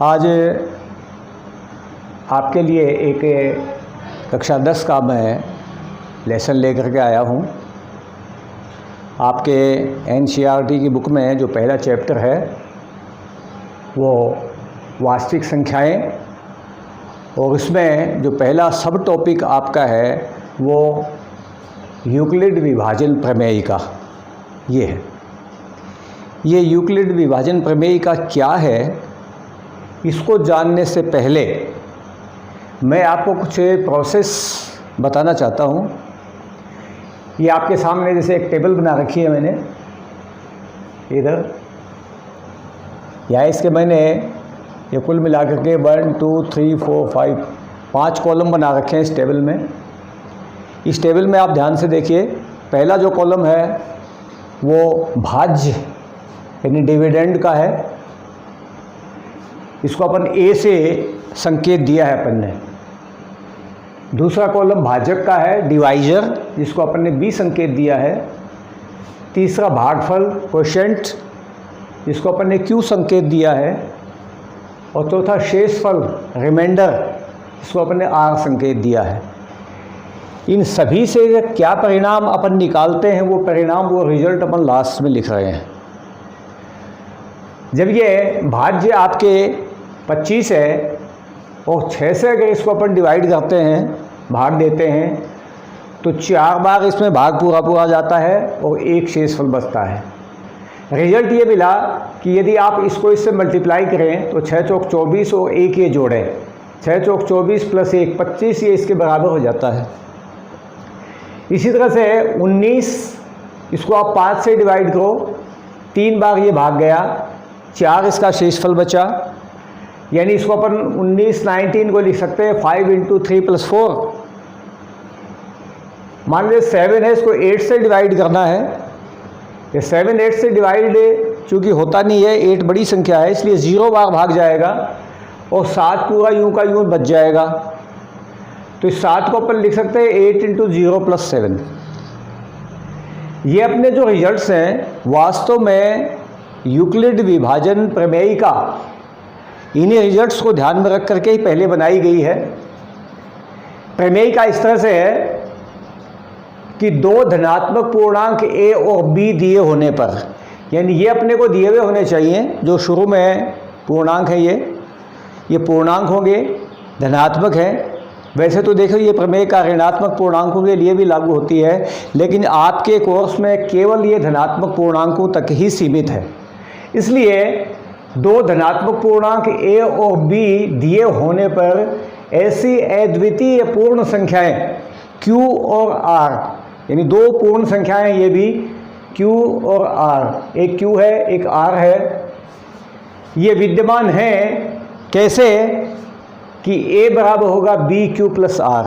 आज आपके लिए एक कक्षा 10 का मैं लेसन लेकर के आया हूँ। आपके एनसीईआरटी की बुक में जो पहला चैप्टर है वो वास्तविक संख्याएं, और इसमें जो पहला सब टॉपिक आपका है वो यूक्लिड विभाजन प्रमेय का ये है। ये यूक्लिड विभाजन प्रमेय का क्या है, इसको जानने से पहले मैं आपको कुछ प्रोसेस बताना चाहता हूँ। ये आपके सामने जैसे एक टेबल बना रखी है मैंने इधर, या इसके मैंने ये कुल मिला करके 1 2 3 4 5 कॉलम बना रखे हैं इस टेबल में। इस टेबल में आप ध्यान से देखिए, पहला जो कॉलम है वो भाज्य यानी डिविडेंड का है। इसको अपन ए से संकेत दिया है अपन ने। दूसरा कॉलम भाजक का है, डिवाइजर, जिसको अपन ने बी संकेत दिया है। तीसरा भागफल क्वोशिएंट, जिसको अपन ने क्यू संकेत दिया है। और चौथा शेषफल रिमाइंडर, जिसको अपन ने आर संकेत दिया है। इन सभी से क्या परिणाम अपन निकालते हैं, वो रिजल्ट अपन लास्ट में लिख रहे हैं। जब ये भाज्य आपके 25 है और 6 से अगर इसको अपन डिवाइड करते हैं, भाग देते हैं, तो 4 बार इसमें भाग पूरा जाता है और एक शेषफल बचता है। रिजल्ट ये मिला कि यदि आप इसको इससे मल्टीप्लाई करें तो 6 चौक 24 और 1 ये जोड़ें, 6 चौक 24 प्लस 1 25, ये इसके बराबर हो जाता है। इसी तरह से 19, इसको आप 5 से डिवाइड करो, 3 बार ये भाग गया, 4 इसका शेषफल बचा, यानी इसको अपन 19 को लिख सकते हैं 5 × 3 + 4। मान लीजिए 7 है, इसको 8 से डिवाइड करना है। ये 7 8 से डिवाइड चूँकि होता नहीं है, 8 बड़ी संख्या है, इसलिए 0 बार भाग जाएगा और 7 पूरा यूं का यूं बच जाएगा। तो इस 7 को अपन लिख सकते हैं 8 × 0 + 7। ये अपने जो रिजल्ट्स हैं वास्तव में यूक्लिड विभाजन प्रमेय का इन्हीं रिजल्ट्स को ध्यान में रख करके ही पहले बनाई गई है। प्रमेय का इस तरह से है कि 2 धनात्मक पूर्णांक a और b दिए होने पर, यानी ये अपने को दिए हुए होने चाहिए, जो शुरू में पूर्णांक है ये पूर्णांक होंगे, धनात्मक है। वैसे तो देखो ये प्रमेय का ऋणात्मक पूर्णांकों के लिए भी लागू होती है, लेकिन आपके कोर्स में केवल ये धनात्मक पूर्णांकों तक ही सीमित है। इसलिए 2 धनात्मक पूर्णांक a और b दिए होने पर ऐसी अद्वितीय पूर्ण संख्याएं q और r, यानी 2 पूर्ण संख्याएं ये भी q और r, एक q है एक r है, ये विद्यमान हैं। कैसे कि a बराबर होगा bq + r।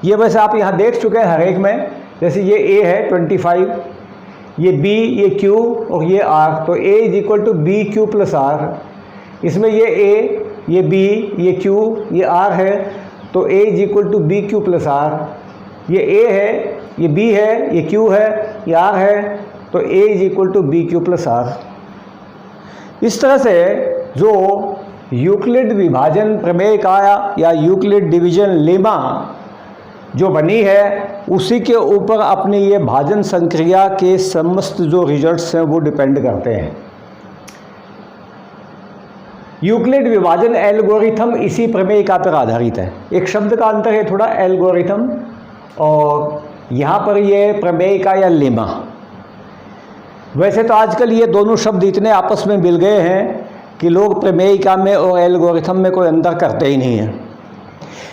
ये वैसे आप यहाँ देख चुके हैं हर एक में, जैसे ये a है 25, ये b, ये q और ये r, तो a = bq + r। इसमें ये a, ये b, ये q, ये r है, तो a = bq + r। ये a है, ये b है, ये q है, ये r है, तो a = bq + r। इस तरह से जो यूक्लिड विभाजन प्रमेय का या यूक्लिड डिवीजन लेमा जो बनी है, उसी के ऊपर अपनी ये भाजन संक्रिया के समस्त जो रिजल्ट्स हैं वो डिपेंड करते हैं। यूक्लिड विभाजन एल्गोरिथम इसी प्रमेय का पर आधारित है। एक शब्द का अंतर है थोड़ा, एल्गोरिथम, और यहाँ पर ये प्रमेय का या लेमा। वैसे तो आजकल ये दोनों शब्द इतने आपस में मिल गए हैं कि लोग प्रमेयिका में और एल्गोरिथम में कोई अंतर करते ही नहीं हैं,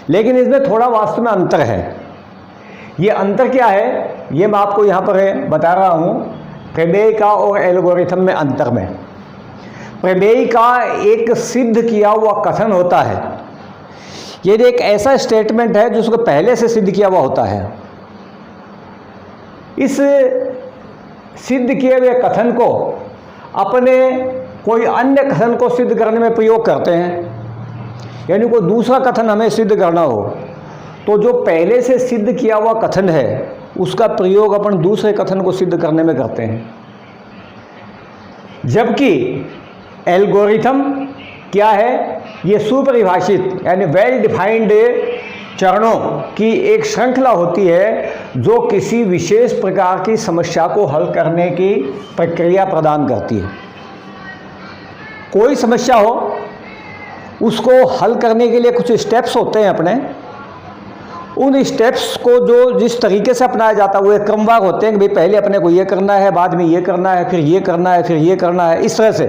लेकिन इसमें थोड़ा वास्तव में अंतर है। ये अंतर क्या है, ये मैं आपको यहाँ पर बता रहा हूँ। प्रमेयिका और एल्गोरिथम में अंतर में, प्रमेयिका एक सिद्ध किया हुआ कथन होता है। ये एक ऐसा स्टेटमेंट है जिसको पहले से सिद्ध किया हुआ होता है। इस सिद्ध किए हुए कथन को अपने कोई अन्य कथन को सिद्ध करने में प्रयोग करते हैं। यानी कोई दूसरा कथन हमें सिद्ध करना हो तो जो पहले से सिद्ध किया हुआ कथन है उसका प्रयोग अपन दूसरे कथन को सिद्ध करने में करते हैं। जबकि एल्गोरिथम क्या है ये सुपरिभाषित यानी वेल डिफाइंड चरणों की एक श्रृंखला होती है जो किसी विशेष प्रकार की समस्या को हल करने की प्रक्रिया प्रदान करती है। कोई समस्या हो उसको हल करने के लिए कुछ स्टेप्स होते हैं अपने, उन स्टेप्स को जो जिस तरीके से अपनाया जाता है वो एक क्रमवार होते हैं कि भाई पहले अपने को ये करना है, बाद में ये करना है, फिर ये करना है, फिर ये करना है। इस तरह से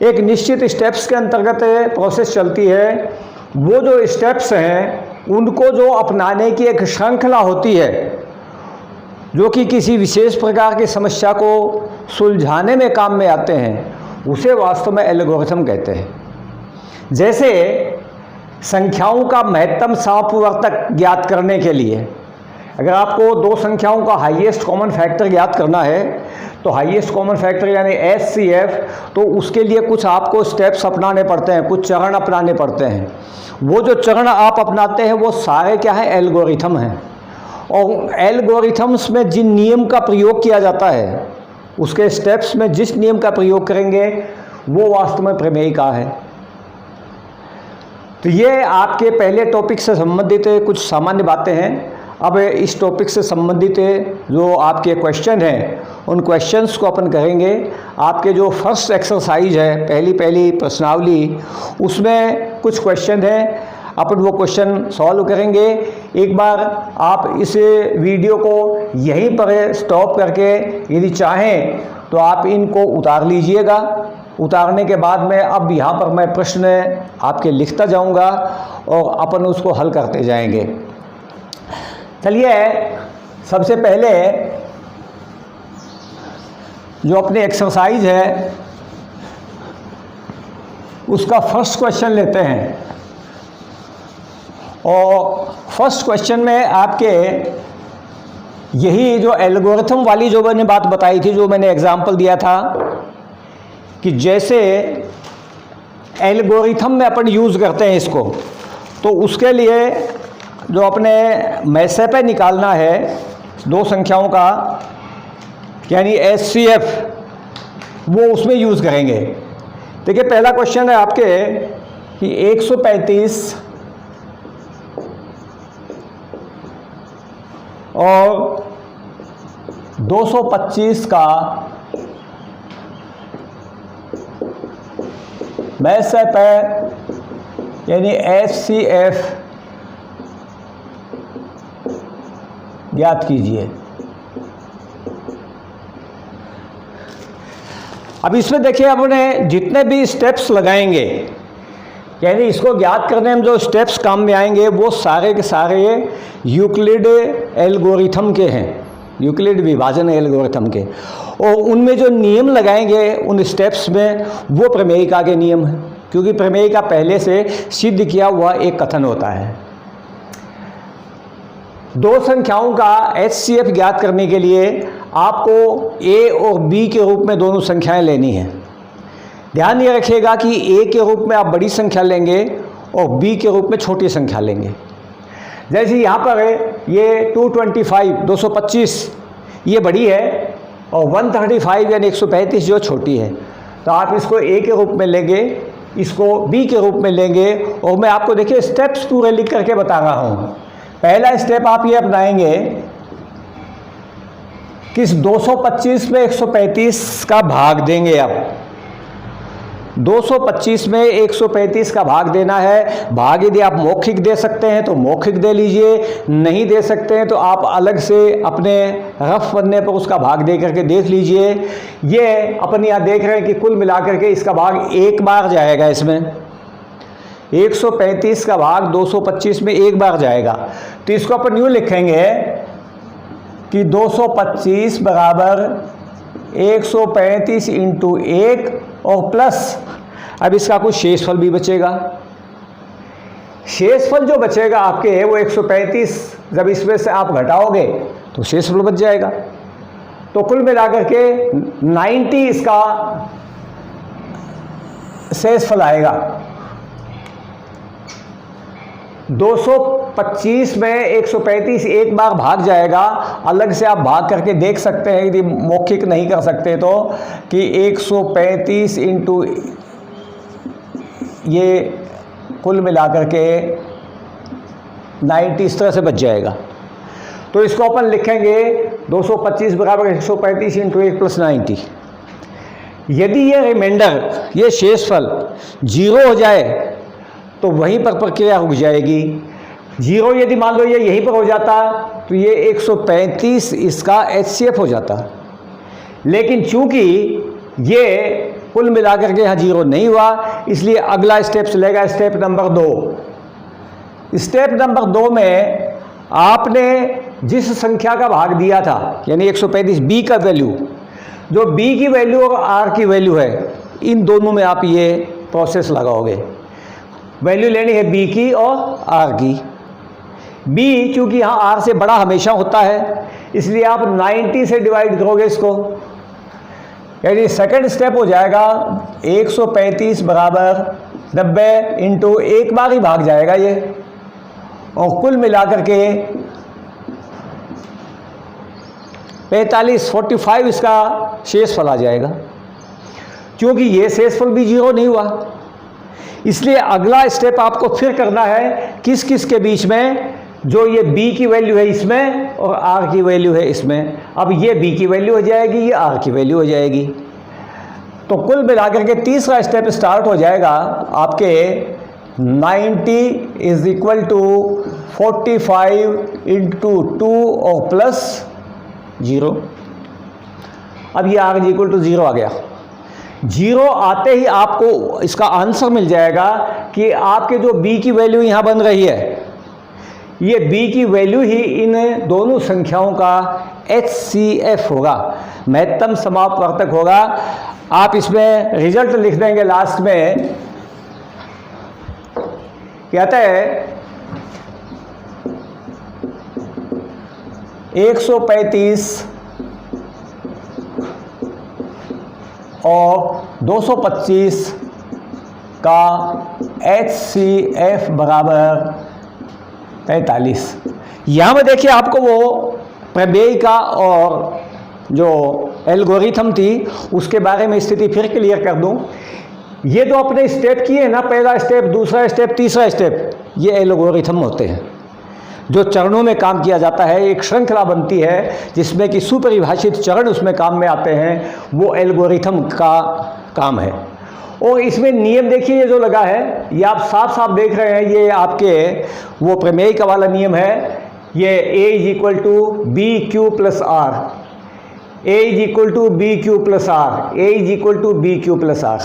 एक निश्चित स्टेप्स के अंतर्गत प्रोसेस चलती है। वो जो स्टेप्स हैं उनको जो अपनाने की एक श्रृंखला होती है जो कि किसी विशेष प्रकार की समस्या को सुलझाने में काम में आते हैं, उसे वास्तव में एल्गोरिथम कहते हैं। जैसे संख्याओं का महत्तम सामवर्तक ज्ञात करने के लिए अगर आपको दो संख्याओं का हाईएस्ट कॉमन फैक्टर ज्ञात करना है तो हाईएस्ट कॉमन फैक्टर यानी HCF, तो उसके लिए कुछ आपको स्टेप्स अपनाने पड़ते हैं, कुछ चरण अपनाने पड़ते हैं। वो जो चरण आप अपनाते हैं वो सारे क्या है, एल्गोरिथम हैं। और एल्गोरिथम्स में जिन नियम का प्रयोग किया जाता है, उसके स्टेप्स में जिस नियम का प्रयोग करेंगे वो वास्तव में प्रमेयिका है। तो ये आपके पहले टॉपिक से संबंधित कुछ सामान्य बातें हैं। अब इस टॉपिक से संबंधित जो आपके क्वेश्चन हैं उन क्वेश्चंस को अपन करेंगे। आपके जो फर्स्ट एक्सरसाइज है, पहली प्रश्नावली, उसमें कुछ क्वेश्चन हैं, अपन वो क्वेश्चन सॉल्व करेंगे। एक बार आप इस वीडियो को यहीं पर स्टॉप करके यदि चाहें तो आप इनको उतार लीजिएगा। उतारने के बाद में अब यहाँ पर मैं प्रश्न आपके लिखता जाऊँगा और अपन उसको हल करते जाएंगे। चलिए सबसे पहले जो अपनी एक्सरसाइज है उसका फर्स्ट क्वेश्चन लेते हैं। और फर्स्ट क्वेश्चन में आपके यही जो एल्गोरिथम वाली जो मैंने बात बताई थी, जो मैंने एग्जांपल दिया था कि जैसे एल्गोरिथम में अपन यूज़ करते हैं इसको, तो उसके लिए जो अपने मैसेपे निकालना है दो संख्याओं का यानी HCF, वो उसमें यूज़ करेंगे। देखिए पहला क्वेश्चन है आपके कि 135 और 225 का मैसेपे यानी HCF ज्ञात कीजिए। अब इसमें देखिए अपने जितने भी स्टेप्स लगाएंगे यानी इसको ज्ञात करने में जो स्टेप्स काम में आएंगे वो सारे के सारे यूक्लिड एल्गोरिथम के हैं, यूक्लिड विभाजन एल्गोरिथम के। और उनमें जो नियम लगाएंगे उन स्टेप्स में वो प्रमेयिका के नियम हैं, क्योंकि प्रमेयिका पहले से सिद्ध किया हुआ एक कथन होता है। दो संख्याओं का HCF ज्ञात करने के लिए आपको A और B के रूप में दोनों संख्याएं लेनी हैं। ध्यान ये रखिएगा कि A के रूप में आप बड़ी संख्या लेंगे और B के रूप में छोटी संख्या लेंगे। जैसे यहाँ पर ये 225 ये बड़ी है और 135 यानी 135 जो छोटी है, तो आप इसको A के रूप में लेंगे, इसको B के रूप में लेंगे। और मैं आपको देखिए स्टेप्स पूरे लिख करके बता रहा हूँ। पहला स्टेप आप ये अपनाएंगे कि 225 में 135 का भाग देंगे। आप 225 में 135 का भाग देना है। भाग यदि आप मौखिक दे सकते हैं तो मौखिक दे लीजिए, नहीं दे सकते हैं तो आप अलग से अपने रफ पन्ने पर उसका भाग दे करके देख लीजिए। ये अपन यहाँ देख रहे हैं कि कुल मिलाकर के इसका भाग एक बार जाएगा। इसमें 135 का भाग 225 में एक बार जाएगा, तो इसको अपन यूँ लिखेंगे कि 225 बराबर 135 इंटू 1 और प्लस, अब इसका कुछ शेषफल भी बचेगा। शेषफल जो बचेगा आपके वो 135, जब इसमें से आप घटाओगे तो शेषफल बच जाएगा। तो कुल मिलाकर के 90 इसका शेषफल आएगा। 225 में 135 एक बार भाग जाएगा। अलग से आप भाग करके देख सकते हैं यदि मौखिक नहीं कर सकते तो, कि 135 इंटू ये कुल मिलाकर के 90 इस तरह से बच जाएगा। तो इसको अपन लिखेंगे 225 बराबर 135 इंटू 1 प्लस 90। यदि ये रिमाइंडर, ये शेषफल 0 हो जाए तो वहीं पर प्रक्रिया रुक जाएगी। 0 यदि मान लो ये यहीं पर हो जाता तो ये 135 इसका HCF हो जाता। लेकिन चूंकि ये कुल मिलाकर के यहाँ 0 नहीं हुआ, इसलिए अगला स्टेप चलेगा स्टेप नंबर 2। स्टेप नंबर 2 में आपने जिस संख्या का भाग दिया था, यानी 135 बी का वैल्यू, जो बी की वैल्यू और आर की वैल्यू है, इन दोनों में आप ये प्रोसेस लगाओगे। वैल्यू लेनी है बी की और आर की। बी चूंकि यहाँ आर से बड़ा हमेशा होता है, इसलिए आप 90 से डिवाइड करोगे इसको, यानी सेकंड स्टेप हो जाएगा 135 बराबर 90 इंटू एक बार ही भाग जाएगा ये, और कुल मिलाकर के 45 इसका शेषफल आ जाएगा। क्योंकि ये शेषफल भी 0 नहीं हुआ, इसलिए अगला स्टेप आपको फिर करना है किस किस के बीच में, जो ये b की वैल्यू है इसमें और r की वैल्यू है इसमें। अब ये b की वैल्यू हो जाएगी, ये r की वैल्यू हो जाएगी। तो कुल मिलाकर के तीसरा स्टेप स्टार्ट हो जाएगा आपके 90 इज इक्वल टू 45 इंटू 2 और प्लस 0। अब ये r इक्वल टू 0 आ गया। 0 आते ही आपको इसका आंसर मिल जाएगा कि आपके जो b की वैल्यू यहाँ बन रही है, ये b की वैल्यू ही इन दोनों संख्याओं का HCF होगा, महत्तम समापवर्तक होगा। आप इसमें रिजल्ट लिख देंगे लास्ट में, कहते हैं 135 और 225 का HCF बराबर 45। यहाँ में देखिए आपको वो प्रमेय का और जो एल्गोरिथम थी उसके बारे में स्थिति फिर क्लियर कर दूं। ये जो अपने स्टेप किए ना, पहला स्टेप, दूसरा स्टेप, तीसरा स्टेप, ये एल्गोरिथम होते हैं जो चरणों में काम किया जाता है। एक श्रृंखला बनती है जिसमें कि सुपरिभाषित चरण उसमें काम में आते हैं, वो एल्गोरिथम का काम है। और इसमें नियम देखिए ये जो लगा है, ये आप साफ साफ देख रहे हैं, ये आपके वो प्रमेय का वाला नियम है। ये A is equal to b q plus r, A is equal to b q plus r, A is equal to b q plus r.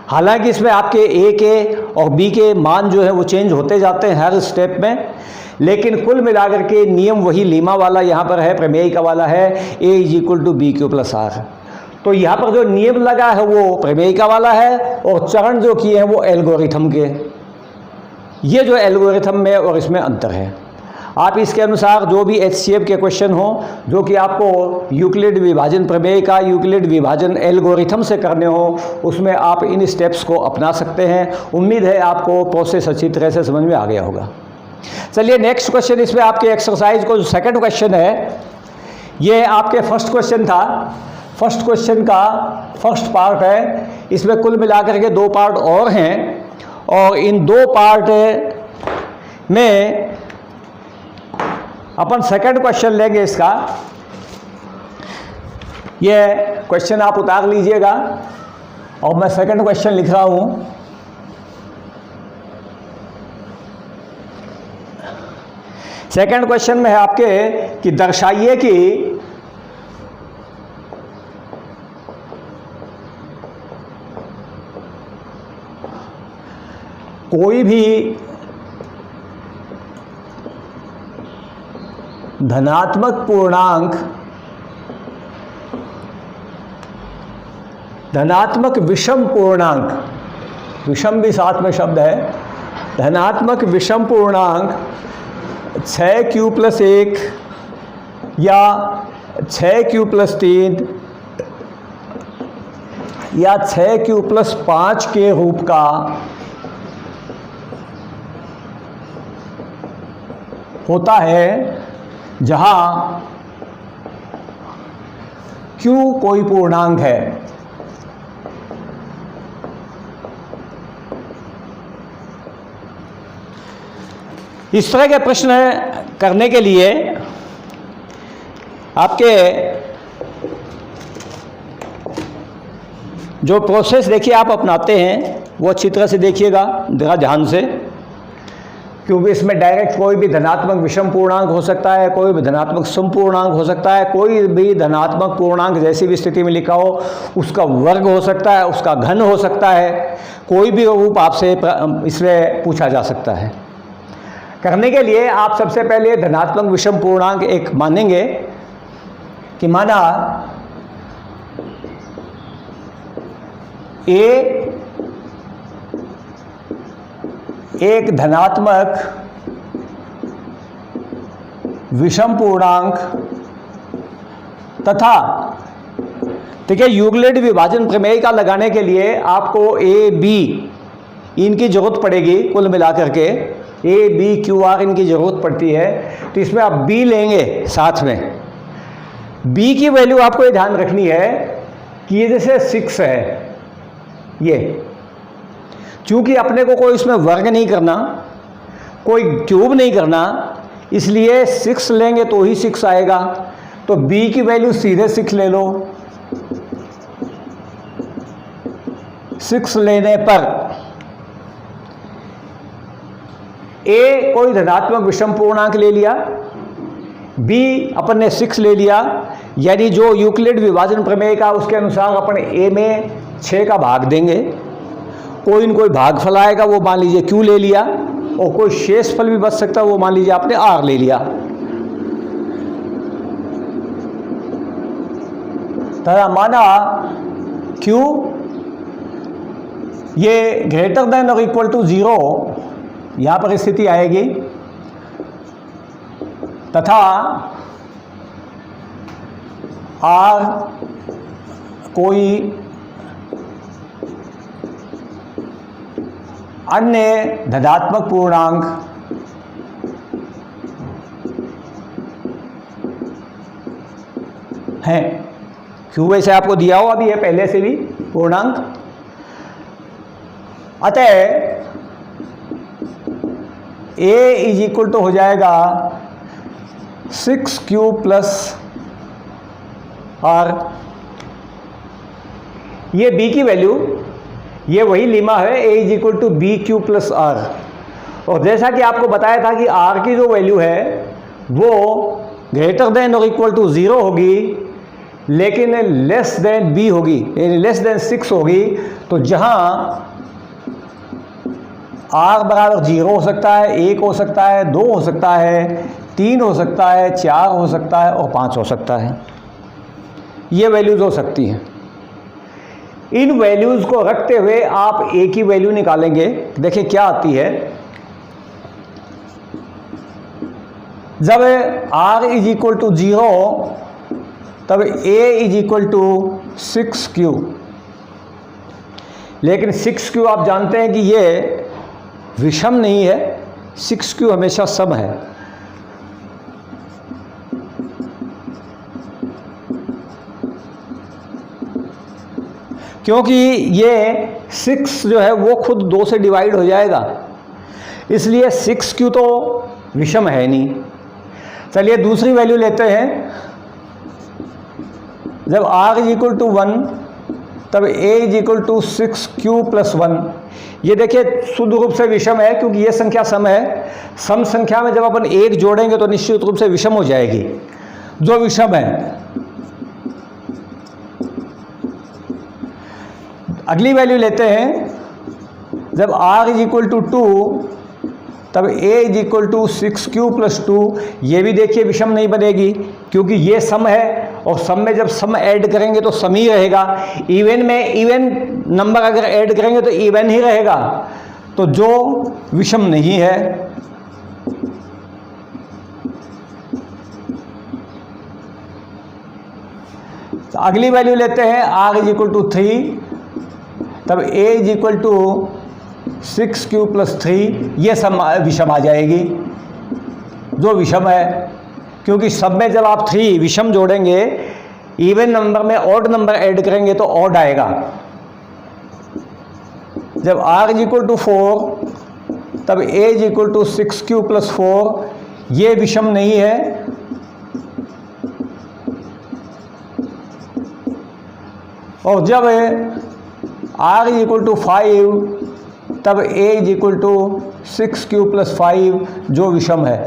हालांकि इसमें आपके A के और B के मान जो है वो चेंज होते जाते हैं हर स्टेप में, लेकिन कुल मिलाकर के नियम वही लीमा वाला यहाँ पर है, प्रमेय का वाला है, A is equal to b q plus r. तो यहाँ पर जो नियम लगा है वो प्रमेय का वाला है, और चरण जो किए हैं वो एल्गोरिथम के। ये जो एल्गोरिथम में और इसमें अंतर है। आप इसके अनुसार जो भी HCF के क्वेश्चन हो, जो कि आपको यूक्लिड विभाजन प्रमेय का यूक्लिड विभाजन एल्गोरिथम से करने हो, उसमें आप इन स्टेप्स को अपना सकते हैं। उम्मीद है आपको प्रोसेस अच्छी तरह से समझ में आ गया होगा। चलिए नेक्स्ट क्वेश्चन, इसमें आपके एक्सरसाइज को जो सेकंड क्वेश्चन है, ये आपके फर्स्ट क्वेश्चन था। फर्स्ट क्वेश्चन का फर्स्ट पार्ट है, इसमें कुल मिलाकर के 2 पार्ट और हैं, और इन 2 पार्ट में अपन सेकंड क्वेश्चन लेंगे इसका। ये क्वेश्चन आप उतार लीजिएगा और मैं सेकंड क्वेश्चन लिख रहा हूं। सेकंड क्वेश्चन में है आपके कि दर्शाइए कि कोई भी धनात्मक पूर्णांक, धनात्मक विषम पूर्णांक, विषम भी साथ में शब्द है, धनात्मक विषम पूर्णांक 6q प्लस 1 या 6q प्लस 3 या 6q प्लस 5 के रूप का होता है, जहां q कोई पूर्णांक है। इस तरह के प्रश्न करने के लिए आपके जो प्रोसेस देखिए आप अपनाते हैं वो अच्छी तरह से देखिएगा जरा ध्यान से, क्योंकि इसमें डायरेक्ट कोई भी धनात्मक विषम पूर्णांक हो सकता है, कोई भी धनात्मक सम पूर्णांक हो सकता है, कोई भी धनात्मक पूर्णांक जैसी भी स्थिति में लिखा हो उसका वर्ग हो सकता है, उसका घन हो सकता है, कोई भी रूप आपसे इसमें पूछा जा सकता है। करने के लिए आप सबसे पहले धनात्मक विषम पूर्णांक एक मानेंगे कि माना ए एक धनात्मक विषम पूर्णांक तथा ठीक है, यूक्लिड विभाजन प्रमेय का लगाने के लिए आपको ए बी इनकी जरूरत पड़ेगी, कुल मिलाकर के ए बी क्यू आर इनकी जरूरत पड़ती है। तो इसमें आप बी लेंगे साथ में। बी की वैल्यू आपको ये ध्यान रखनी है कि ये जैसे 6 है, ये चूंकि अपने को कोई इसमें वर्ग नहीं करना, कोई क्यूब नहीं करना, इसलिए 6 लेंगे तो ही 6 आएगा। तो b की वैल्यू सीधे 6 ले लो। 6 लेने पर a कोई धनात्मक विषम पूर्णांक ले लिया, b अपन ने 6 ले लिया, यानी जो यूक्लिड विभाजन प्रमेय का उसके अनुसार अपन a में 6 का भाग देंगे। कोई न कोई भागफल आएगा वो मान लीजिए q ले लिया, और कोई शेष फल भी बच सकता है वो मान लीजिए आपने r ले लिया। तथा माना q ये ग्रेटर देन और इक्वल टू 0 यहाँ पर स्थिति आएगी, तथा r कोई अन्य धनात्मक पूर्णांक है। क्यों वैसे आपको दिया हुआ भी है पहले से भी पूर्णांक। अतः a इज इक्वल टू हो जाएगा 6q प्लस r। ये b की वैल्यू, ये वही लीमा है a is equal to b q plus r. और जैसा कि आपको बताया था कि r की जो वैल्यू है वो ग्रेटर देन और इक्वल टू 0 होगी, लेकिन लेस देन b होगी, यानी लेस देन 6 होगी। तो जहां r बराबर 0 हो सकता है, 1 हो सकता है, 2 हो सकता है, 3 हो सकता है, 4 हो सकता है और 5 हो सकता है। ये वैल्यूज हो सकती हैं। इन वैल्यूज को रखते हुए आप a की वैल्यू निकालेंगे। देखिए क्या आती है। जब r इज इक्वल टू 0 तब a is equal to 6q। लेकिन 6q आप जानते हैं कि ये विषम नहीं है, 6q हमेशा सम है। क्योंकि ये 6 जो है वो खुद 2 से डिवाइड हो जाएगा, इसलिए 6q तो विषम है नहीं। चलिए दूसरी वैल्यू लेते हैं। जब r इज इक्वल टू 1 तब a is equal to 6q plus 1। ये देखिए शुद्ध रूप से विषम है, क्योंकि ये संख्या सम है। सम संख्या में जब अपन 1 जोड़ेंगे तो निश्चित रूप से विषम हो जाएगी, जो विषम है। अगली वैल्यू लेते हैं। जब r इज इक्वल टू 2 तब a is equal to 6q plus 2। ये भी देखिए विषम नहीं बनेगी, क्योंकि ये सम है, और सम में जब सम ऐड करेंगे तो सम ही रहेगा। इवन में इवन नंबर अगर ऐड करेंगे तो इवन ही रहेगा, तो जो विषम नहीं है। तो अगली वैल्यू लेते हैं। r इज इक्वल टू 3 तब a is equal to 6q plus 3। ये सब विषम आ जाएगी, जो विषम है, क्योंकि सब में जब आप 3 विषम जोड़ेंगे, इवन नंबर में ऑड नंबर ऐड करेंगे तो ऑड आएगा। जब r इज इक्वल टू 4 तब a is equal to 6q plus 4, ये विषम नहीं है। और जब r इज इक्वल टू 5 तब a is equal to 6q plus 5 जो विषम है।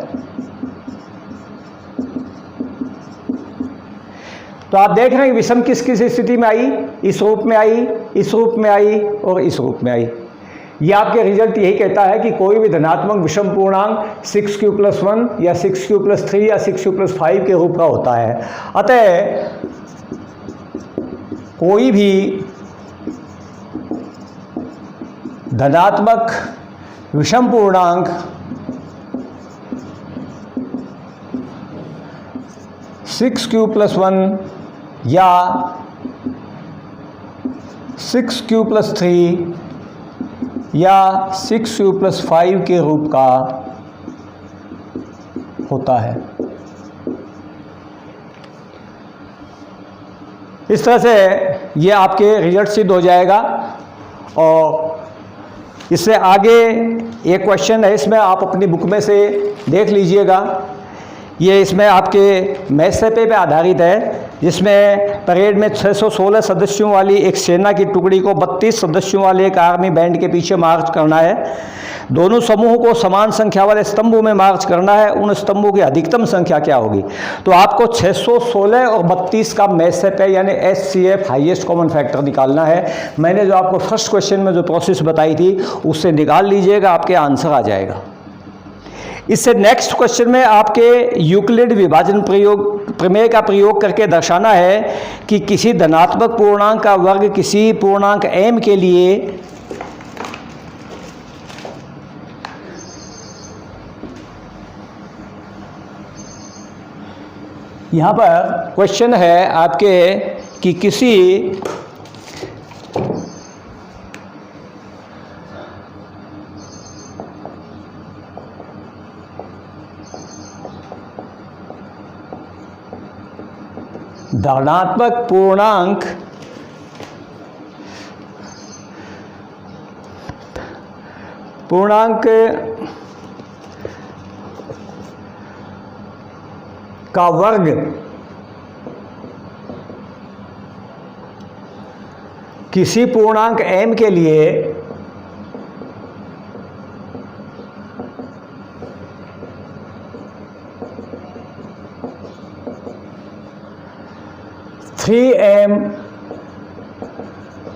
तो आप देख रहे हैं कि विषम किस किस स्थिति में आई, इस रूप में आई, इस रूप में आई और इस रूप में आई। ये आपके रिजल्ट यही कहता है कि कोई भी धनात्मक विषम पूर्णांक 6q प्लस 1 या 6q प्लस 3 या 6q प्लस 5 के रूप का होता है। अतः कोई भी धनात्मक विषम पूर्णांक 6q प्लस 1 या 6q प्लस 3 या 6q प्लस 5 के रूप का होता है। इस तरह से ये आपके रिजल्ट सिद्ध हो जाएगा। और इससे आगे एक क्वेश्चन है, इसमें आप अपनी बुक में से देख लीजिएगा। ये इसमें आपके मैथ्स पे आधारित है, जिसमें परेड में 616 सदस्यों वाली एक सेना की टुकड़ी को 32 सदस्यों वाले एक आर्मी बैंड के पीछे मार्च करना है। दोनों समूहों को समान संख्या वाले स्तंभों में मार्च करना है। उन स्तंभों की अधिकतम संख्या क्या होगी? तो आपको 616 और 32 का मैथ्स है, यानी HCF हाईएस्ट कॉमन फैक्टर निकालना है। मैंने जो आपको फर्स्ट क्वेश्चन में जो प्रोसेस बताई थी उससे निकाल लीजिएगा, आपके आंसर आ जाएगा। इससे नेक्स्ट क्वेश्चन में आपके यूक्लिड विभाजन प्रमेय का प्रयोग करके दर्शाना है कि किसी धनात्मक पूर्णांक का वर्ग किसी पूर्णांक m के लिए यहाँ पर क्वेश्चन है आपके कि किसी धनात्मक पूर्णांक का वर्ग किसी पूर्णांक m के लिए थ्री m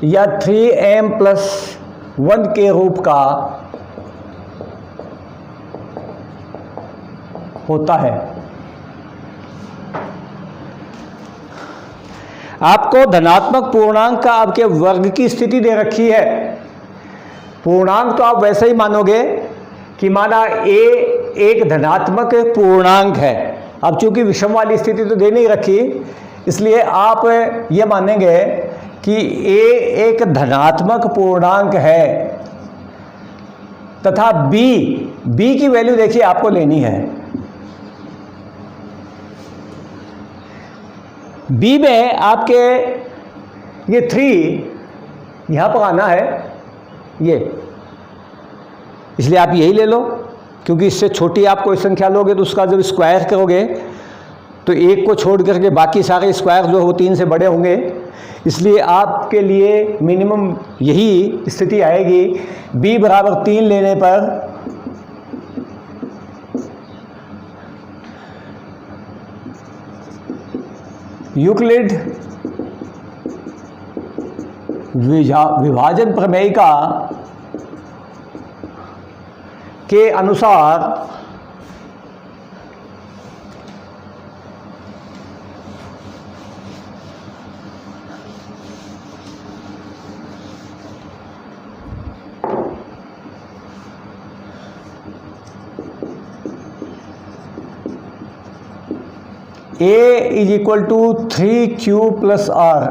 या 3m प्लस 1 के रूप का होता है। आपको धनात्मक पूर्णांक का आपके वर्ग की स्थिति दे रखी है। पूर्णांक तो आप वैसे ही मानोगे कि माना a एक धनात्मक पूर्णांक है। अब चूंकि विषम वाली स्थिति तो दे नहीं रखी, इसलिए आप ये मानेंगे कि a एक धनात्मक पूर्णांक है तथा b की वैल्यू देखिए आपको लेनी है। b में आपके ये 3 यहाँ पर आना है ये, इसलिए आप यही ले लो, क्योंकि इससे छोटी आप कोई संख्या लोगे तो उसका जब स्क्वायर करोगे तो एक को छोड़ करके बाकी सारे स्क्वायर जो वो 3 से बड़े होंगे। इसलिए आपके लिए मिनिमम यही स्थिति आएगी। b बराबर 3 लेने पर यूक्लिड विभाजन प्रमेयिका के अनुसार a is equal to 3q plus r,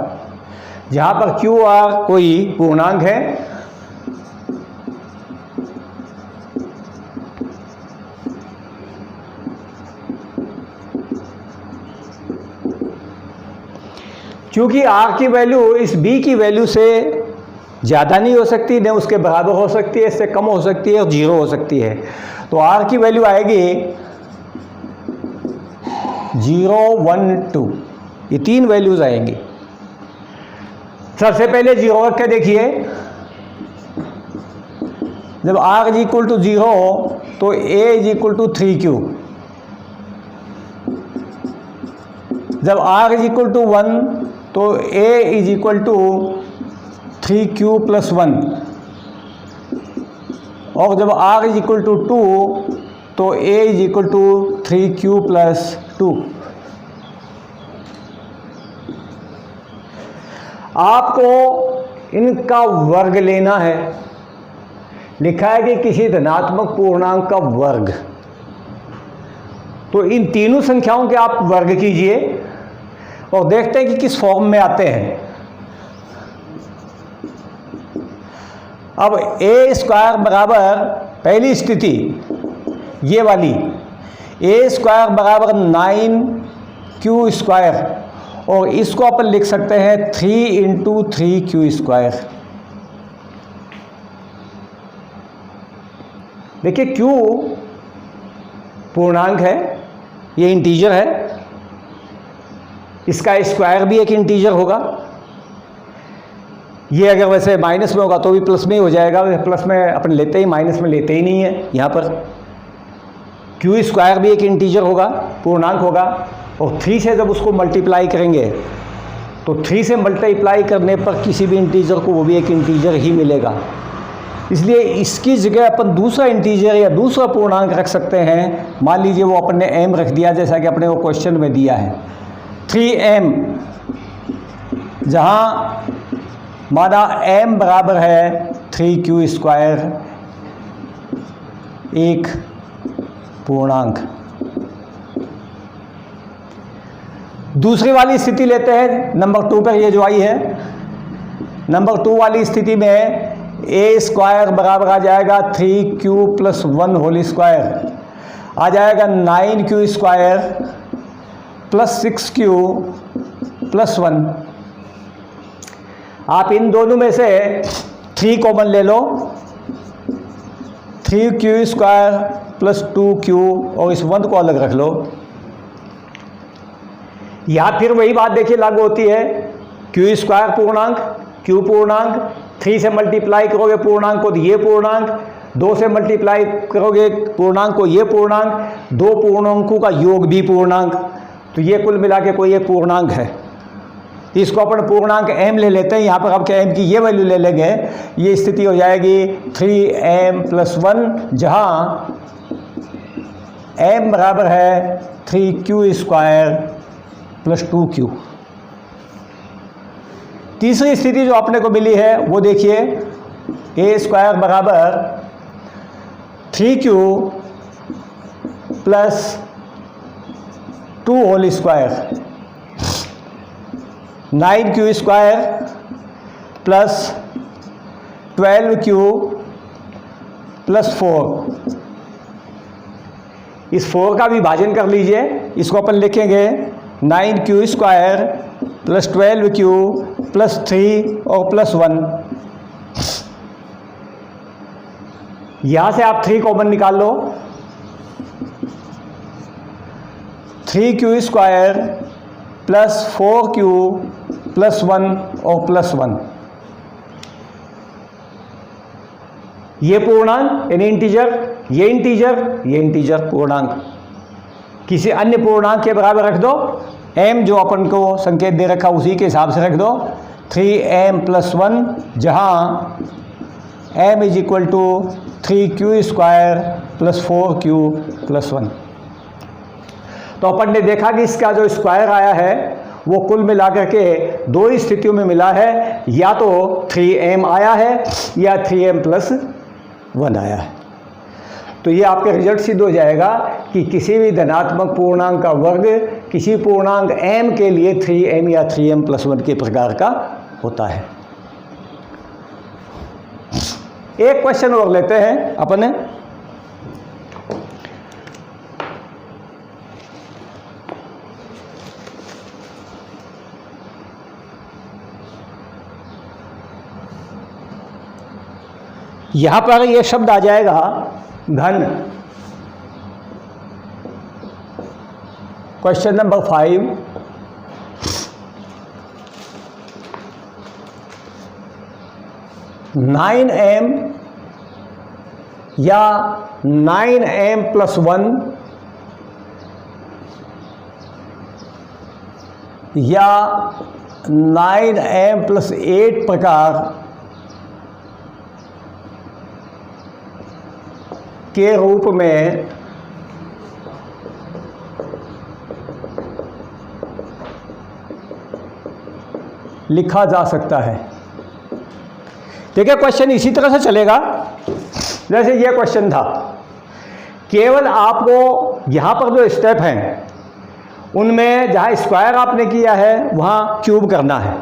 जहाँ पर q r कोई पूर्णांक है। क्योंकि r की वैल्यू इस b की वैल्यू से ज़्यादा नहीं हो सकती, न उसके बराबर हो सकती है, इससे कम हो सकती है और 0 हो सकती है। तो r की वैल्यू आएगी 0, 1, 2, ये 3 वैल्यूज़ आएंगी। सबसे पहले 0 रख के देखिए, जब r इज इक्वल टू 0 तो a is equal to 3q, जब r इज इक्वल टू 1 तो a is equal to 3q plus 1, और जब r इज इक्वल टू 2 तो a is equal to 3q plus 2। आपको इनका वर्ग लेना है। लिखा है कि किसी धनात्मक पूर्णांक का वर्ग, तो इन तीनों संख्याओं के आप वर्ग कीजिए और देखते हैं कि किस फॉर्म में आते हैं। अब a स्क्वायर बराबर, पहली स्थिति ये वाली, a स्क्वायर बराबर 9q स्क्वायर, और इसको अपन लिख सकते हैं 3 इंटू 3q स्क्वायर। देखिए q पूर्णांक है, ये इंटीजर है, इसका स्क्वायर भी एक इंटीजर होगा। ये अगर वैसे माइनस में होगा तो भी प्लस में ही हो जाएगा, प्लस में अपन लेते ही, माइनस में लेते ही नहीं है। यहाँ पर q स्क्वायर भी एक इंटीजर होगा, पूर्णांक होगा, और 3 से जब उसको मल्टीप्लाई करेंगे तो 3 से मल्टीप्लाई करने पर किसी भी इंटीजर को वो भी एक इंटीजर ही मिलेगा। इसलिए इसकी जगह अपन दूसरा इंटीजर या दूसरा पूर्णांक रख सकते हैं। मान लीजिए वो अपन ने m रख दिया, जैसा कि अपने वो क्वेश्चन में दिया है 3m, जहाँ माना m बराबर है 3q स्क्वायर, एक पूर्णांक। दूसरी वाली स्थिति लेते हैं, नंबर 2 पर ये जो आई है। नंबर 2 वाली स्थिति में a स्क्वायर बराबर आ जाएगा 3q प्लस 1 होल स्क्वायर, आ जाएगा 9q square plus 6q plus 1। आप इन दोनों में से 3 कॉमन ले लो, 3q स्क्वायर प्लस 2q, और इस 1 को अलग रख लो। यहाँ फिर वही बात देखिए लागू होती है, q स्क्वायर पूर्णांक, q पूर्णांक, 3 से मल्टीप्लाई करोगे पूर्णांक को तो ये पूर्णांक, 2 से मल्टीप्लाई करोगे पूर्णांक को ये पूर्णांक, 2 पूर्णांकों का योग भी पूर्णांक, तो ये कुल मिला के कोई एक पूर्णांक है। इसको अपन पूर्णांक m ले लेते हैं। यहाँ पर आपके m की ये वैल्यू ले लेंगे, ये स्थिति हो जाएगी 3m प्लस 1, जहाँ m बराबर है 3q स्क्वायर प्लस 2q। तीसरी स्थिति जो अपने को मिली है वो देखिए, a स्क्वायर बराबर 3q plus 2 whole square, 9q square plus 12q plus 4। इस 4 का विभाजन कर लीजिए, इसको अपन लिखेंगे 9q square plus 12q plus 3 और प्लस 1। यहाँ से आप 3 कॉमन निकाल लो, 3q square plus 4q plus 1 और प्लस 1। ये पूर्णांक यानी इंटीजर, ये इंटीजर, ये इंटीजर पूर्णांक। किसी अन्य पूर्णांक के बराबर रख दो, m जो अपन को संकेत दे रखा उसी के हिसाब से रख दो, 3m प्लस 1, जहाँ m is equal to 3q square plus 4q plus 1। तो अपन ने देखा कि इसका जो स्क्वायर आया है वो कुल मिलाकर के 2 ही स्थितियों में मिला है, या तो 3m आया है या 3m प्लस 1 आया है। तो ये आपके रिजल्ट सिद्ध हो जाएगा कि किसी भी धनात्मक पूर्णांक का वर्ग किसी पूर्णांक m के लिए 3m या 3m प्लस 1 के प्रकार का होता है। एक क्वेश्चन और लेते हैं अपने। यहाँ पर ये शब्द आ जाएगा घन। क्वेश्चन नंबर 5, नाइन एम या 9m+1 या 9m+8 प्रकार के रूप में लिखा जा सकता है। ठीक है, क्वेश्चन इसी तरह से चलेगा जैसे ये क्वेश्चन था। केवल आपको यहाँ पर जो स्टेप हैं उनमें जहाँ स्क्वायर आपने किया है वहाँ क्यूब करना है।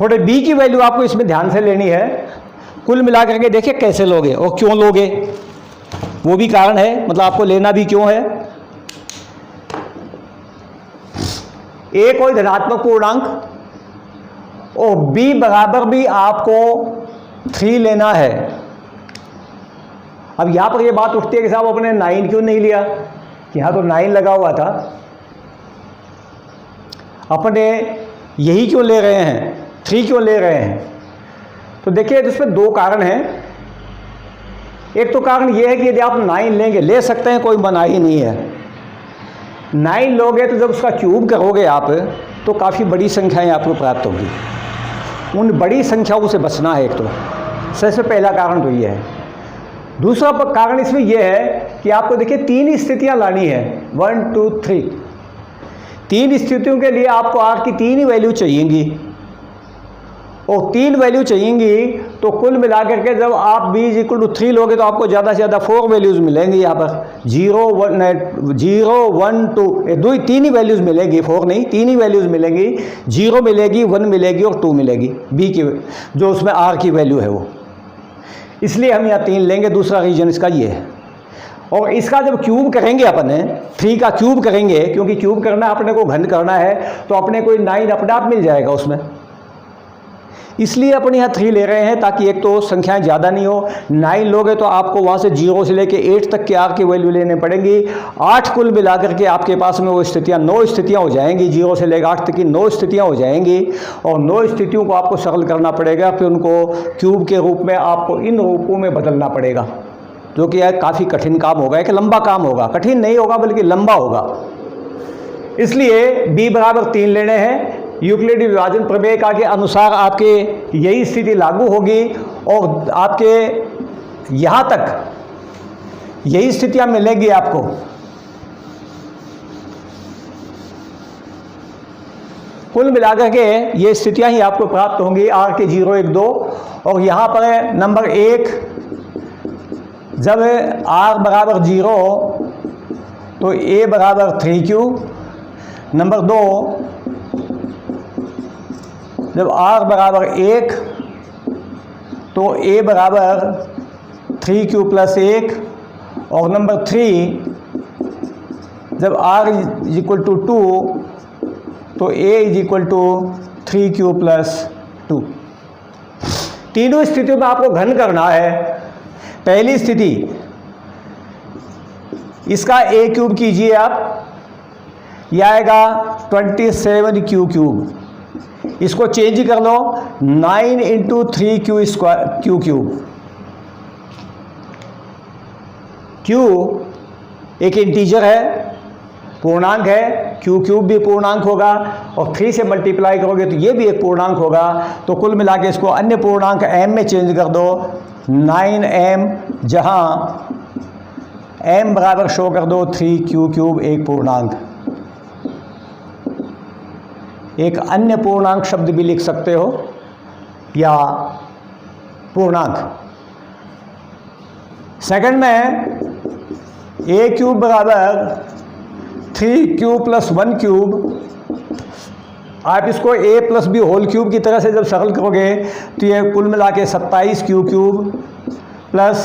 थोड़े b की वैल्यू आपको इसमें ध्यान से लेनी है। कुल मिलाकर के देखिए कैसे लोगे और क्यों लोगे, वो भी कारण है, मतलब आपको लेना भी क्यों है। a कोई धनात्मक पूर्णांक और b बराबर भी आपको 3 लेना है। अब यहाँ पर ये बात उठती है कि साहब अपने 9 क्यों नहीं लिया, यहाँ तो 9 लगा हुआ था, अपने यही क्यों ले रहे हैं, 3 क्यों ले रहे हैं। तो देखिए इसमें 2 कारण हैं। एक तो कारण ये है कि यदि आप 9 लेंगे, ले सकते हैं, कोई मनाही नहीं है। 9 लोगे तो जब उसका क्यूब करोगे आप तो काफ़ी बड़ी संख्याएं आपको प्राप्त होगी। उन बड़ी संख्याओं से बचना है। एक तो सबसे पहला कारण तो ये है। दूसरा कारण इसमें यह है कि आपको देखिए 3 स्थितियां लानी है, 1 2 3। 3 स्थितियों के लिए आपको आर की 3 ही वैल्यू चाहिएंगी और 3 वैल्यू चाहिएंगी। तो कुल मिलाकर के जब आप b = 3 लोगे तो आपको ज़्यादा से ज़्यादा 4 वैल्यूज़ मिलेंगी। यहाँ पर 0 1 2 3 ही वैल्यूज़ मिलेंगी, 4 नहीं, 3 ही वैल्यूज़ मिलेंगी। 0 मिलेगी, 1 मिलेगी और 2 मिलेगी b की, जो उसमें r की वैल्यू है वो। इसलिए हम यहाँ 3 लेंगे। दूसरा रीजन इसका ये है। और इसका जब क्यूब करेंगे अपन 3 का क्यूब करेंगे, क्योंकि क्यूब करना अपने को घन करना है, तो अपने को 9 अपने आप मिल जाएगा उसमें। इसलिए अपन यहाँ 3 ले रहे हैं ताकि एक तो संख्याएं ज़्यादा नहीं हो। 9 लोगे तो आपको वहाँ से 0 से लेके 8 तक के आर की वैल्यू लेने पड़ेंगी। 8 कुल मिलाकर के आपके पास में वो स्थितियाँ 9 स्थितियाँ हो जाएंगी। 0 से लेकर 8 तक की 9 स्थितियाँ हो जाएंगी और 9 स्थितियों को आपको सरल करना पड़ेगा। फिर उनको क्यूब के रूप में आपको इन रूपों में बदलना पड़ेगा, जो कि यह काफ़ी कठिन काम होगा, एक लंबा काम होगा। कठिन नहीं होगा बल्कि लंबा होगा। इसलिए b बराबर 3 लेने हैं। यूक्लिड विभाजन प्रमेय का के अनुसार आपके यही स्थिति लागू होगी और आपके यहाँ तक यही स्थितियाँ मिलेंगी आपको। कुल मिलाकर के ये स्थितियाँ ही आपको प्राप्त होंगी, r के 0 1 2। और यहाँ पर नंबर 1, जब r बराबर 0 तो a बराबर 3q। नंबर 2, जब r बराबर 1 तो a बराबर 3q + 1। और नंबर 3, जब r = 2 तो a = 3q + 2। तीनों स्थितियों में आपको घन करना है। पहली स्थिति, इसका a³ कीजिए आप, यह आएगा 27q³। इसको चेंज कर लो, 9 × 3q²। q एक इंटीजर है, पूर्णांक है, q³ भी पूर्णांक होगा और 3 से मल्टीप्लाई करोगे तो ये भी एक पूर्णांक होगा। तो कुल मिला के इसको अन्य पूर्णांक m में चेंज कर दो, 9m, जहां m बराबर शो कर दो 3q³ एक पूर्णांक। एक अन्य पूर्णांक शब्द भी लिख सकते हो या पूर्णांक। सेकंड में a³ बराबर 3q + 1³। आप इसको a + b होल क्यूब की तरह से जब सरल करोगे तो ये कुल मिला के 27q³ प्लस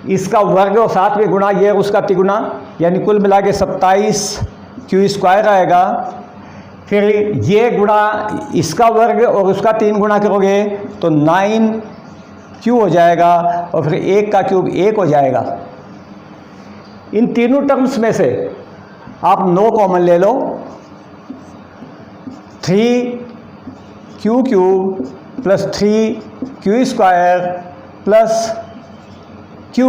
इसका वर्ग और साथ में गुणा ये उसका तिगुना, यानी कुल मिला के 27q² आएगा। फिर ये गुणा इसका वर्ग और उसका 3 गुणा करोगे तो 9 क्यू हो जाएगा और फिर 1 का क्यूब 1 हो जाएगा। इन तीनों टर्म्स में से आप 9 कॉमन ले लो, 3q cube plus 3q square plus q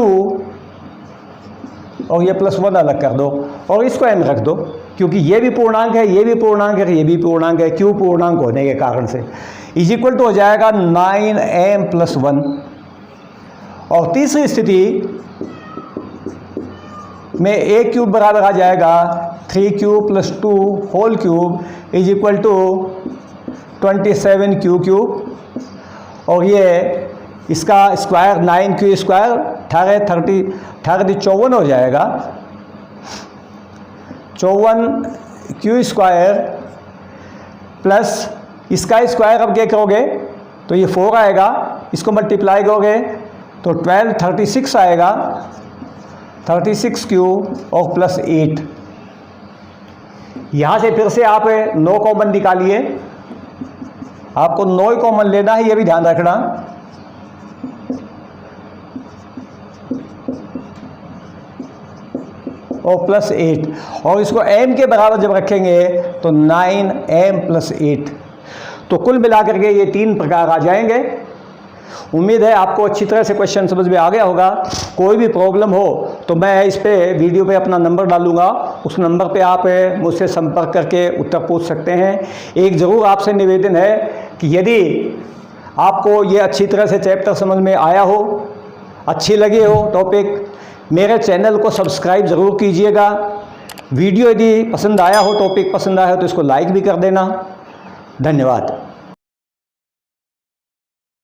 और ये +1 अलग कर दो और इसको m रख दो, क्योंकि ये भी पूर्णांक है, ये भी पूर्णांक है, ये भी पूर्णांक है, q पूर्णांक होने के कारण से इज इक्वल टू हो जाएगा 9m + 1। और तीसरी स्थिति में a क्यूब बराबर आ जाएगा 3q + 2 whole cube is equal to 27q cube और ये इसका स्क्वायर 9q स्क्वायर 54 हो जाएगा। 54q स्क्वायर प्लस इसका स्क्वायर अब क्या करोगे तो ये 4 आएगा, इसको मल्टीप्लाई करोगे तो 36 आएगा, 36q और प्लस 8। यहाँ से फिर से आप 9 कॉमन निकालिए, आपको 9 कॉमन लेना है, ये भी ध्यान रखना। और प्लस 8 और इसको m के बराबर जब रखेंगे तो 9m + 8। तो कुल मिलाकर के ये 3 प्रकार आ जाएंगे। उम्मीद है आपको अच्छी तरह से क्वेश्चन समझ में आ गया होगा। कोई भी प्रॉब्लम हो तो मैं इस पे वीडियो पे अपना नंबर डालूंगा, उस नंबर पे आप मुझसे संपर्क करके उत्तर पूछ सकते हैं। एक ज़रूर आपसे निवेदन है कि यदि आपको ये अच्छी तरह से चैप्टर समझ में आया हो, अच्छी लगी हो टॉपिक, मेरे चैनल को सब्सक्राइब ज़रूर कीजिएगा। वीडियो यदि पसंद आया हो, टॉपिक पसंद आया हो तो इसको लाइक भी कर देना। धन्यवाद।